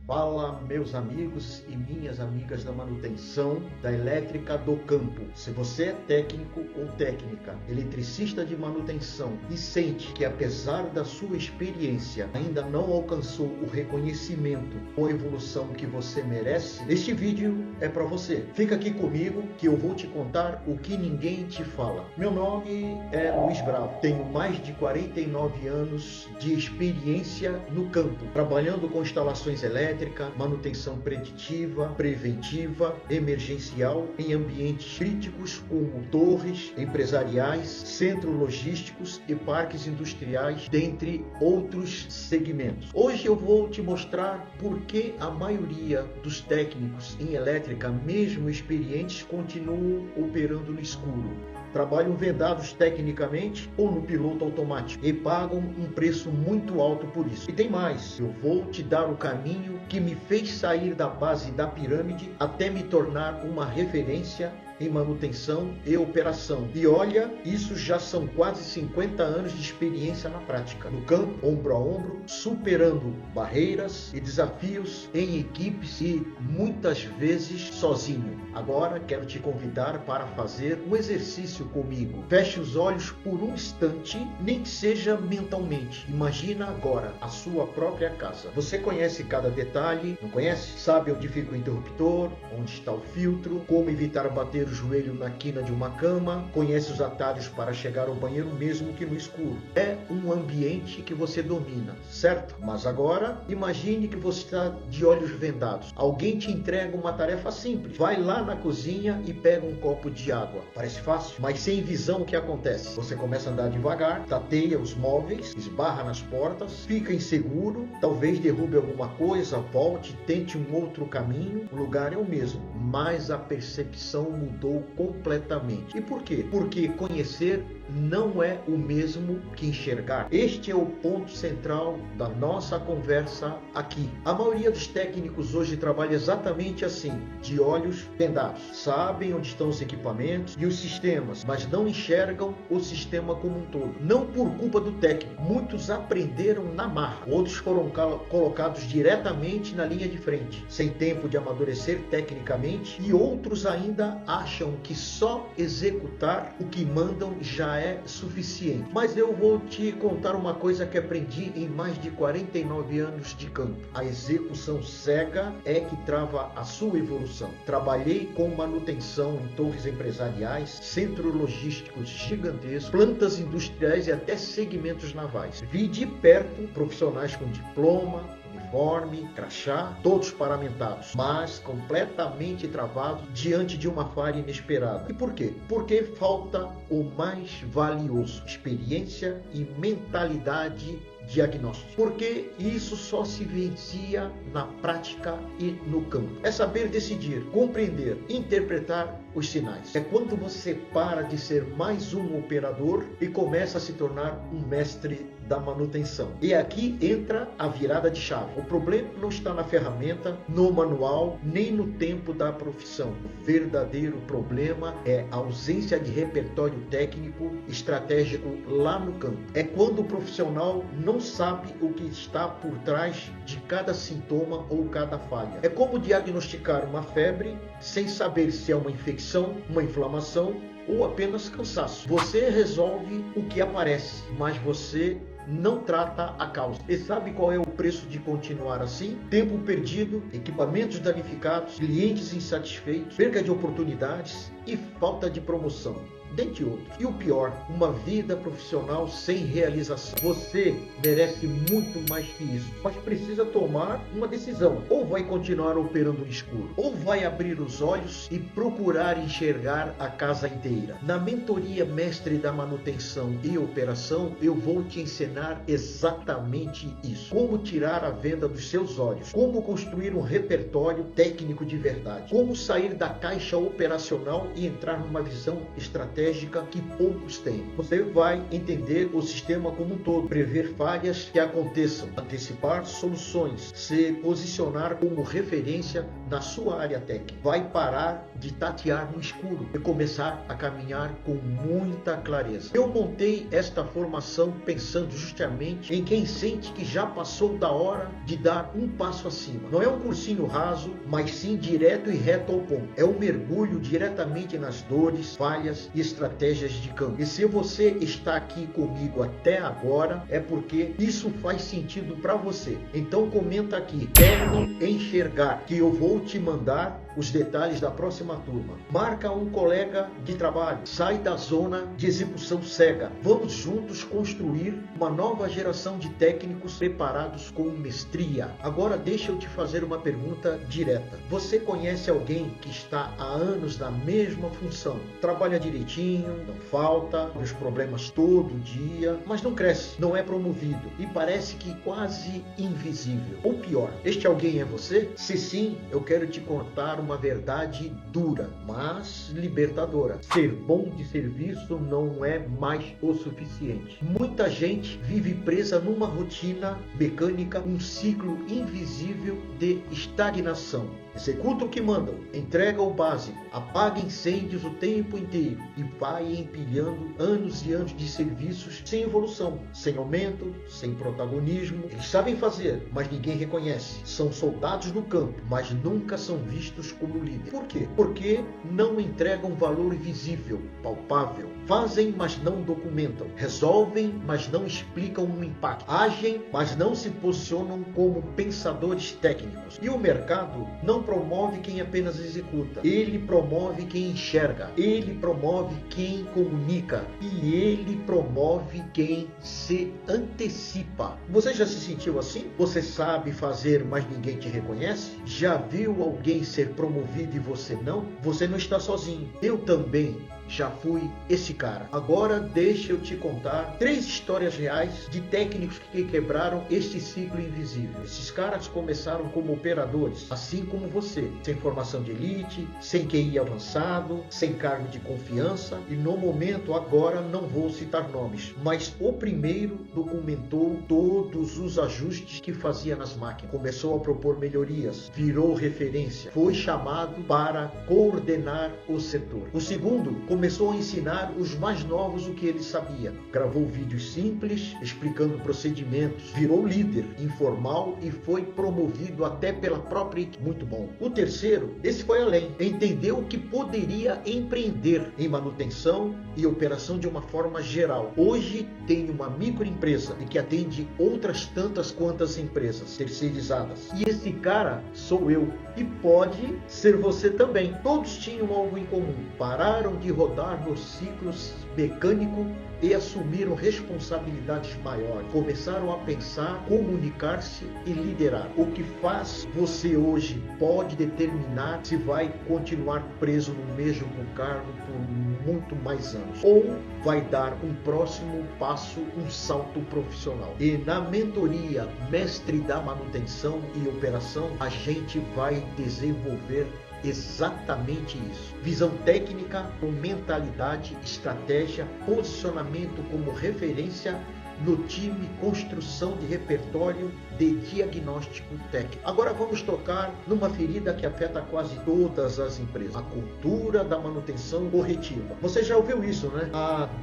Fala, meus amigos e minhas amigas da manutenção da elétrica do campo. Se você é técnico ou técnica, eletricista de manutenção e sente que apesar da sua experiência ainda não alcançou o reconhecimento ou evolução que você merece, este vídeo é para você. Fica aqui comigo que eu vou te contar o que ninguém te fala. Meu nome é Luiz Bravo, tenho mais de 49 anos de experiência no campo, trabalhando com instalações elétricas, manutenção preditiva, preventiva, emergencial em ambientes críticos como torres empresariais, centros logísticos e parques industriais, dentre outros segmentos. Hoje eu vou te mostrar por que a maioria dos técnicos em elétrica, mesmo experientes, continuam operando no escuro. Trabalham vedados tecnicamente ou no piloto automático e pagam um preço muito alto por isso. E tem mais, eu vou te dar o caminho que me fez sair da base da pirâmide até me tornar uma referência em manutenção e operação. E olha, isso já são quase 50 anos de experiência na prática, no campo, ombro a ombro, superando barreiras e desafios em equipes e muitas vezes sozinho. Agora quero te convidar para fazer um exercício comigo. Feche os olhos por um instante, nem que seja mentalmente. Imagina agora a sua própria casa. Você conhece cada detalhe, não conhece? Sabe onde fica o interruptor, onde está o filtro, como evitar bater o joelho na quina de uma cama, conhece os atalhos para chegar ao banheiro mesmo que no escuro. É um ambiente que você domina, certo? Mas agora, imagine que você está de olhos vendados. Alguém te entrega uma tarefa simples. Vai lá na cozinha e pega um copo de água. Parece fácil, mas sem visão o que acontece? Você começa a andar devagar, tateia os móveis, esbarra nas portas, fica inseguro, talvez derrube alguma coisa, volte, tente um outro caminho. O lugar é o mesmo, mas a percepção mudou completamente. E por quê? Porque conhecer não é o mesmo que enxergar. Este é o ponto central da nossa conversa aqui. A maioria dos técnicos hoje trabalha exatamente assim, de olhos vendados. Sabem onde estão os equipamentos e os sistemas, mas não enxergam o sistema como um todo. Não por culpa do técnico. Muitos aprenderam na marra. Outros foram colocados diretamente na linha de frente, sem tempo de amadurecer tecnicamente, e outros ainda acham que só executar o que mandam já é suficiente. Mas eu vou te contar uma coisa que aprendi em mais de 49 anos de campo. A execução cega é que trava a sua evolução. Trabalhei com manutenção em torres empresariais, centros logísticos gigantescos, plantas industriais e até segmentos navais. Vi de perto profissionais com diploma, uniforme, crachá, todos paramentados, mas completamente travados diante de uma falha inesperada. E por quê? Porque falta o mais valioso: experiência e mentalidade diagnóstico. Porque isso só se vivencia na prática e no campo. É saber decidir, compreender, interpretar os sinais. É quando você para de ser mais um operador e começa a se tornar um mestre da manutenção. E aqui entra a virada de chave. O problema não está na ferramenta, no manual, nem no tempo da profissão. O verdadeiro problema é a ausência de repertório técnico estratégico lá no campo. É quando o profissional não sabe o que está por trás de cada sintoma ou cada falha. É como diagnosticar uma febre sem saber se é uma infecção, uma inflamação ou apenas cansaço. Você resolve o que aparece, mas você não trata a causa. E sabe qual é o preço de continuar assim? Tempo perdido, equipamentos danificados, clientes insatisfeitos, perda de oportunidades e falta de promoção, dentre outros. E o pior, uma vida profissional sem realização. Você merece muito mais que isso, mas precisa tomar uma decisão. Ou vai continuar operando no escuro, ou vai abrir os olhos e procurar enxergar a casa inteira. Na mentoria Mestre da Manutenção e Operação, eu vou te ensinar exatamente isso. Como tirar a venda dos seus olhos, como construir um repertório técnico de verdade, como sair da caixa operacional e entrar numa visão estratégica estratégica que poucos têm. Você vai entender o sistema como um todo, prever falhas que aconteçam, antecipar soluções, se posicionar como referência na sua área técnica. Vai parar de tatear no escuro e começar a caminhar com muita clareza. Eu montei esta formação pensando justamente em quem sente que já passou da hora de dar um passo acima. Não é um cursinho raso, mas sim direto e reto ao ponto. É um mergulho diretamente nas dores, falhas e estratégias de campo. E se você está aqui comigo até agora, é porque isso faz sentido para você. Então comenta aqui, quero enxergar, que eu vou te mandar os detalhes da próxima turma. Marca um colega de trabalho, sai da zona de execução cega. Vamos juntos construir uma nova geração de técnicos preparados com mestria. Agora deixa eu te fazer uma pergunta direta. Você conhece alguém que está há anos na mesma função? Trabalha direitinho, não falta, os problemas todo dia, mas não cresce, não é promovido e parece que quase invisível. Ou pior, este alguém é você? Se sim, eu quero te contar uma verdade dura, mas libertadora. Ser bom de serviço não é mais o suficiente. Muita gente vive presa numa rotina mecânica, um ciclo invisível de estagnação. Executa o que mandam, entrega o básico, apaga incêndios o tempo inteiro e vai empilhando anos e anos de serviços sem evolução, sem aumento, sem protagonismo. Eles sabem fazer, mas ninguém reconhece. São soldados no campo, mas nunca são vistos como líderes. Por quê? Porque não entregam valor visível, palpável. Fazem, mas não documentam. Resolvem, mas não explicam o impacto. Agem, mas não se posicionam como pensadores técnicos. E o mercado não promove quem apenas executa. Ele promove quem enxerga. Ele promove quem comunica. E ele promove quem se antecipa. Você já se sentiu assim? Você sabe fazer, mas ninguém te reconhece? Já viu alguém ser promovido e você não? Você não está sozinho. Eu também já fui esse cara. Agora deixa eu te contar 3 histórias reais de técnicos que quebraram este ciclo invisível. Esses caras começaram como operadores, assim como você, sem formação de elite, sem QI avançado, sem cargo de confiança e no momento agora não vou citar nomes, mas o primeiro documentou todos os ajustes que fazia nas máquinas, começou a propor melhorias, virou referência, foi chamado para coordenar o setor. O segundo começou a ensinar os mais novos o que ele sabia. Gravou vídeos simples, explicando procedimentos. Virou líder informal e foi promovido até pela própria equipe. Muito bom. O terceiro, esse foi além. Entendeu que poderia empreender em manutenção e operação de uma forma geral. Hoje tem uma microempresa e que atende outras tantas quantas empresas terceirizadas. E esse cara sou eu. E pode ser você também. Todos tinham algo em comum. Pararam de rodar nos ciclos mecânicos e assumiram responsabilidades maiores. Começaram a pensar, comunicar-se e liderar. O que faz você hoje pode determinar se vai continuar preso no mesmo cargo por muito mais anos ou vai dar um próximo passo, um salto profissional. E na mentoria Mestre da Manutenção e Operação, a gente vai desenvolver exatamente isso. Visão técnica com mentalidade, estratégia, posicionamento como referência no time, construção de repertório de diagnóstico técnico. Agora vamos tocar numa ferida que afeta quase todas as empresas: a cultura da manutenção corretiva. Você já ouviu isso, né?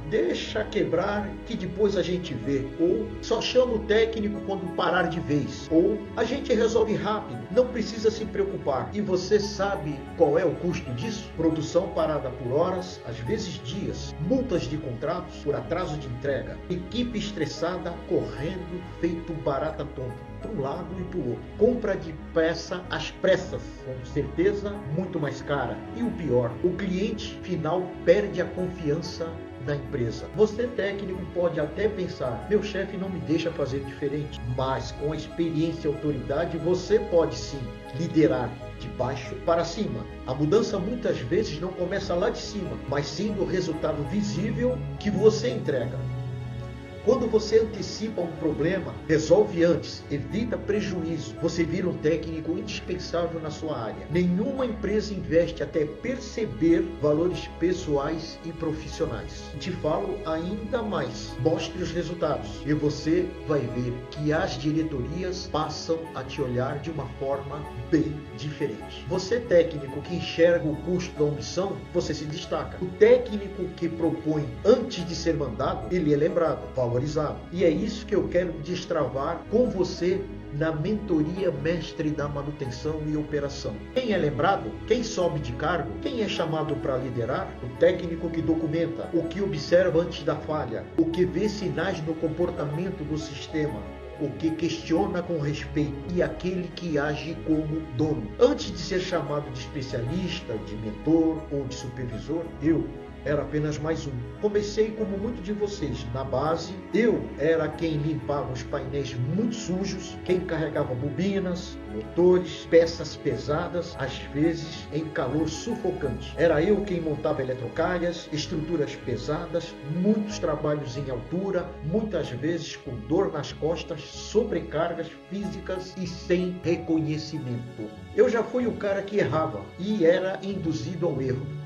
Deixa quebrar que depois a gente vê. Ou só chama o técnico quando parar de vez. Ou a gente resolve rápido, não precisa se preocupar. E você sabe qual é o custo disso? Produção parada por horas, às vezes dias, multas de contratos por atraso de entrega, equipe estressada correndo feito barata tonta para um lado e para o outro, compra de peça às pressas, com certeza muito mais cara. E o pior, o cliente final perde a confiança na empresa. Você técnico pode até pensar: meu chefe não me deixa fazer diferente, mas com a experiência e autoridade você pode sim liderar de baixo para cima. A mudança muitas vezes não começa lá de cima, mas sim do resultado visível que você entrega. Quando você antecipa um problema, resolve antes, evita prejuízo, você vira um técnico indispensável na sua área. Nenhuma empresa investe até perceber valores pessoais e profissionais. Te falo ainda mais. Mostre os resultados e você vai ver que as diretorias passam a te olhar de uma forma bem diferente. Você, técnico que enxerga o custo da omissão, você se destaca. O técnico que propõe antes de ser mandado, ele é lembrado, valorizado. E é isso que eu quero destravar com você na mentoria mestre da manutenção e operação. Quem é lembrado? Quem sobe de cargo? Quem é chamado para liderar? O técnico que documenta, o que observa antes da falha, o que vê sinais no comportamento do sistema, o que questiona com respeito e aquele que age como dono. Antes de ser chamado de especialista, de mentor ou de supervisor, eu era apenas mais um. Comecei como muitos de vocês. Na base, eu era quem limpava os painéis muito sujos, quem carregava bobinas, motores, peças pesadas, às vezes em calor sufocante. Era eu quem montava eletrocalhas, estruturas pesadas, muitos trabalhos em altura, muitas vezes com dor nas costas, sobrecargas físicas e sem reconhecimento. Eu já fui o cara que errava e era induzido ao erro.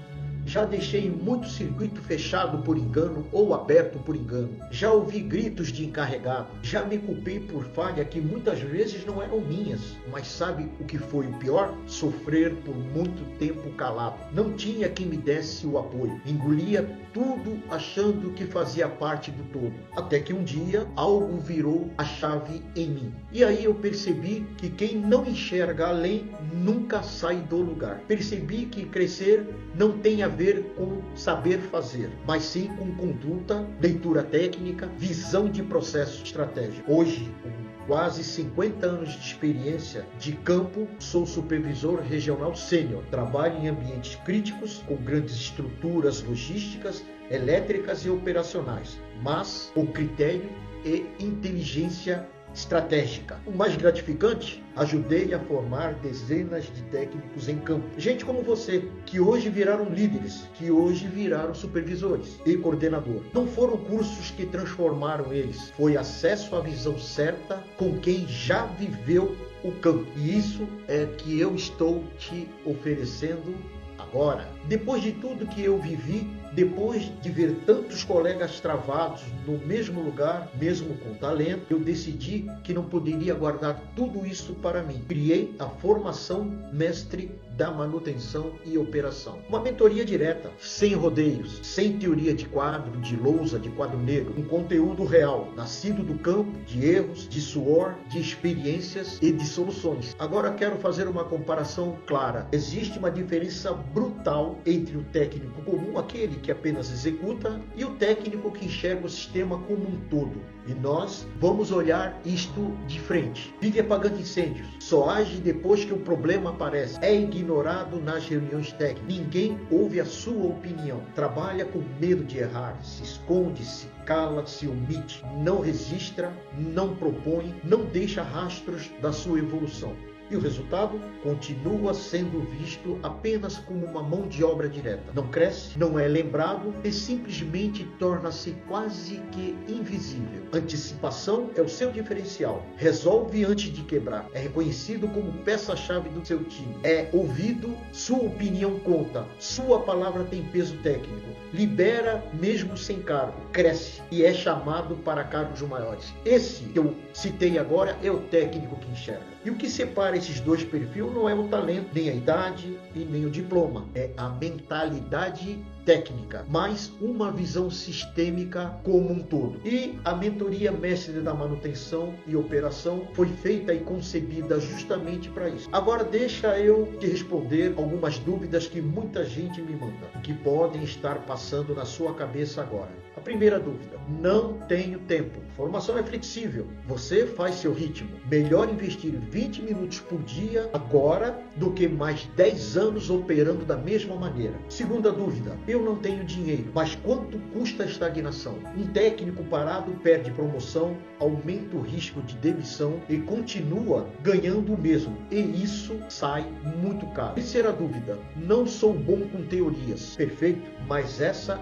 Já deixei muito circuito fechado por engano ou aberto por engano. Já ouvi gritos de encarregado. Já me culpei por falha que muitas vezes não eram minhas. Mas sabe o que foi o pior? Sofrer por muito tempo calado. Não tinha quem me desse o apoio. Engolia tudo achando que fazia parte do todo. Até que um dia algo virou a chave em mim. E aí eu percebi que quem não enxerga além nunca sai do lugar. Percebi que crescer não tem a ver com saber fazer, mas sim com conduta, leitura técnica, visão de processo estratégico. Hoje, com quase 50 anos de experiência de campo, sou supervisor regional sênior. Trabalho em ambientes críticos, com grandes estruturas logísticas, elétricas e operacionais, mas com critério e inteligência estratégica. O mais gratificante, ajudei a formar dezenas de técnicos em campo. Gente como você, que hoje viraram líderes, que hoje viraram supervisores e coordenador. Não foram cursos que transformaram eles, foi acesso à visão certa com quem já viveu o campo. E isso é que eu estou te oferecendo agora. Depois de tudo que eu vivi, depois de ver tantos colegas travados no mesmo lugar, mesmo com talento, eu decidi que não poderia guardar tudo isso para mim. Criei a formação mestre da manutenção e operação. Uma mentoria direta, sem rodeios, sem teoria de quadro, de lousa, de quadro negro. Um conteúdo real, nascido do campo, de erros, de suor, de experiências e de soluções. Agora quero fazer uma comparação clara. Existe uma diferença brutal entre o técnico comum, aquele que apenas executa, e o técnico que enxerga o sistema como um todo. E nós vamos olhar isto de frente. Vive apagando incêndios. Só age depois que o problema aparece. É ignorado nas reuniões técnicas. Ninguém ouve a sua opinião. Trabalha com medo de errar. Se esconde, se cala, se omite. Não registra, não propõe, não deixa rastros da sua evolução. E o resultado continua sendo visto apenas como uma mão de obra direta. Não cresce, não é lembrado e simplesmente torna-se quase que invisível. Antecipação é o seu diferencial. Resolve antes de quebrar. É reconhecido como peça-chave do seu time. É ouvido, sua opinião conta. Sua palavra tem peso técnico. Libera mesmo sem cargo. Cresce e é chamado para cargos maiores. Esse que eu citei agora é o técnico que enxerga. E o que separa esses dois perfis não é o talento, nem a idade e nem o diploma. É a mentalidade técnica, mas uma visão sistêmica como um todo. E a mentoria mestre da manutenção e operação foi feita e concebida justamente para isso. Agora deixa eu te responder algumas dúvidas que muita gente me manda, que podem estar passando na sua cabeça agora. A primeira dúvida: não tenho tempo. Formação é flexível, você faz seu ritmo. Melhor investir 20 minutos por dia agora do que mais 10 anos operando da mesma maneira. Segunda dúvida: eu não tenho dinheiro, mas quanto custa a estagnação? Um técnico parado perde promoção, aumenta o risco de demissão e continua ganhando o mesmo. E isso sai muito caro. Terceira dúvida: não sou bom com teorias. Perfeito, mas essa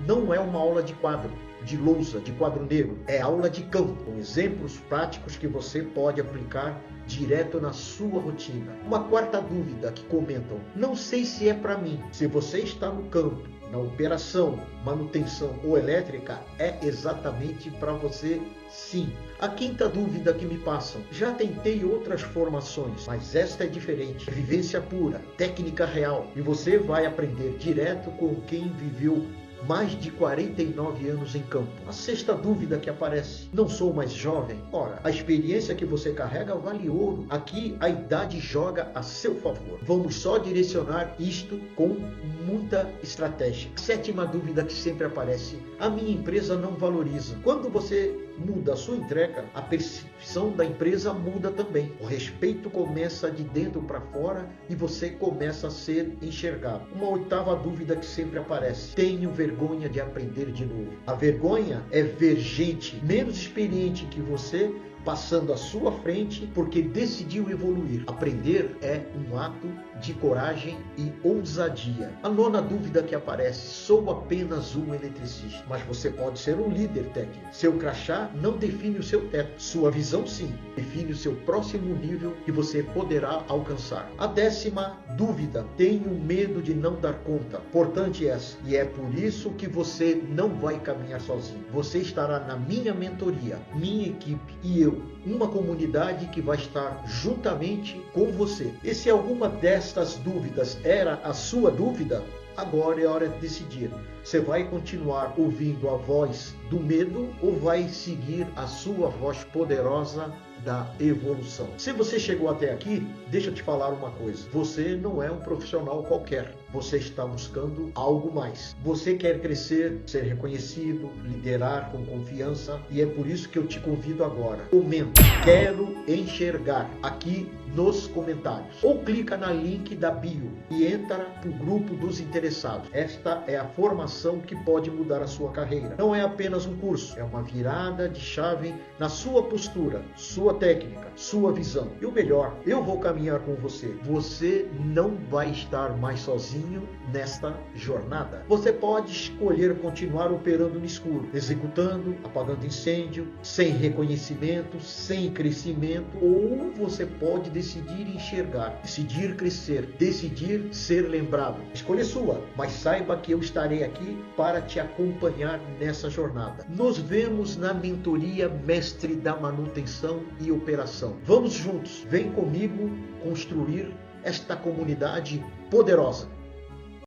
não é uma aula de quadro. de lousa, de quadro negro. É aula de campo, com exemplos práticos que você pode aplicar direto na sua rotina. Uma quarta dúvida que comentam: não sei se é para mim. Se você está no campo, na operação, manutenção ou elétrica, é exatamente para você, sim. A quinta dúvida que me passam: já tentei outras formações, mas esta é diferente. Vivência pura, técnica real, e você vai aprender direto com quem viveu mais de 49 anos em campo. A sexta dúvida que aparece: não sou mais jovem? Ora, a experiência que você carrega vale ouro. Aqui a idade joga a seu favor. Vamos só direcionar isto com muita estratégia. Sétima dúvida que sempre aparece: a minha empresa não valoriza. Quando você muda a sua entrega, a percepção da empresa muda também. O respeito começa de dentro para fora e você começa a ser enxergado. Uma oitava dúvida que sempre aparece: tenho vergonha de aprender de novo. A vergonha é ver gente menos experiente que você passando à sua frente porque decidiu evoluir. Aprender é um ato de coragem e ousadia. A nona dúvida que aparece: sou apenas um eletricista. Mas você pode ser um líder técnico. Seu crachá não define o seu teto. Sua visão, sim, define o seu próximo nível que você poderá alcançar. A décima dúvida: tenho medo de não dar conta. Importante essa. E é por isso que você não vai caminhar sozinho. Você estará na minha mentoria, minha equipe e eu, uma comunidade que vai estar juntamente com você. E se alguma destas dúvidas era a sua dúvida, agora é hora de decidir. Você vai continuar ouvindo a voz do medo ou vai seguir a sua voz poderosa da evolução? Se você chegou até aqui, deixa eu te falar uma coisa: você não é um profissional qualquer. Você está buscando algo mais. Você quer crescer, ser reconhecido, liderar com confiança, e é por isso que eu te convido agora. Comenta: quero enxergar, aqui nos comentários. Ou clica na link da bio e entra para o grupo dos interessados. Esta é a formação que pode mudar a sua carreira. Não é apenas um curso, é uma virada de chave na sua postura, sua técnica, sua visão. E o melhor, eu vou caminhar com você. Você não vai estar mais sozinho nesta jornada. Você pode escolher continuar operando no escuro, executando, apagando incêndio, sem reconhecimento, sem crescimento, ou você pode decidir enxergar, decidir crescer, decidir ser lembrado. Escolha sua, mas saiba que eu estarei aqui para te acompanhar nessa jornada. Nos vemos na mentoria Mestre da Manutenção e Operação. Vamos juntos, vem comigo construir esta comunidade poderosa.